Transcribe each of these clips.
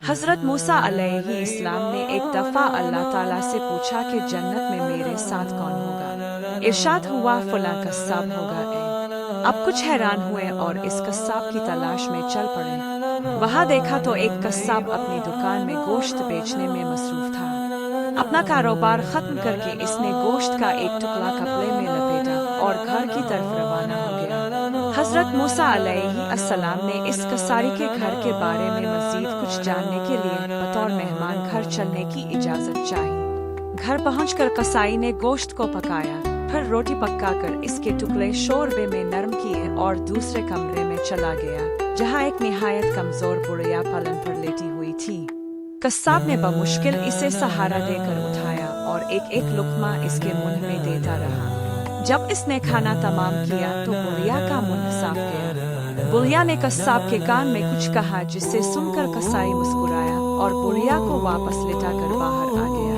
حضرت موسیٰ علیہ السلام نے ایک دفعہ اللہ تعالیٰ سے پوچھا کہ جنت میں میرے ساتھ کون ہوگا؟ ارشاد ہوا فلاں قصاب ہوگا۔ اب کچھ حیران ہوئے اور اس قصاب کی تلاش میں چل پڑے۔ وہاں دیکھا تو ایک قصاب اپنی دکان میں گوشت بیچنے میں مصروف تھا۔ اپنا کاروبار ختم کر کے اس نے گوشت کا ایک ٹکڑا کپڑے میں لپیٹا اور گھر کی طرف روانہ ہو گیا۔ حضرت موسیٰ علیہ السلام نے اس کساری کے گھر کے بارے میں مزید کچھ جاننے کے لیے بطور مہمان گھر چلنے کی اجازت چاہی۔ گھر پہنچ کر کسائی نے گوشت کو پکایا، پھر روٹی پکا کر اس کے ٹکڑے شوربے میں نرم کیے اور دوسرے کمرے میں چلا گیا جہاں ایک نہایت کمزور بڑھیا پلنگ پر لیٹی ہوئی تھی۔ قصاب نے بمشکل اسے سہارا دے کر اٹھایا اور ایک ایک لقمہ اس کے منہ میں دیتا رہا۔ جب اس نے کھانا تمام کیا تو بڑھیا کا منہ صاف گیا۔ بڑھیا نے قصاب کے کان میں کچھ کہا جس سے سن کر کسائی مسکرایا اور بڑھیا کو واپس لٹا کر باہر آ گیا۔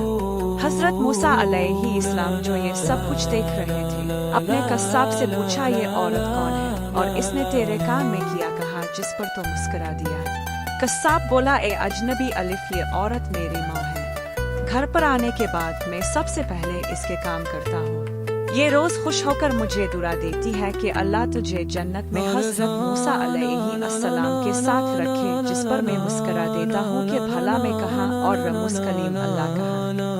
حضرت موسیٰ علیہ السلام جو یہ سب کچھ دیکھ رہے تھے اپنے قصاب سے پوچھا یہ عورت کون ہے اور اس نے تیرے کان میں کیا کہا جس پر تو مسکرا دیا۔ قصاب بولا اے اجنبی الف یہ عورت میری ماں ہے۔ گھر پر آنے کے بعد میں سب سے پہلے اس کے کام کرتا ہوں۔ یہ روز خوش ہو کر مجھے دعا دیتی ہے کہ اللہ تجھے جنت میں حضرت موسیٰ علیہ السلام کے ساتھ رکھے، جس پر میں مسکرا دیتا ہوں کہ بھلا میں کہاں اور رموز کلیم اللہ کہاں۔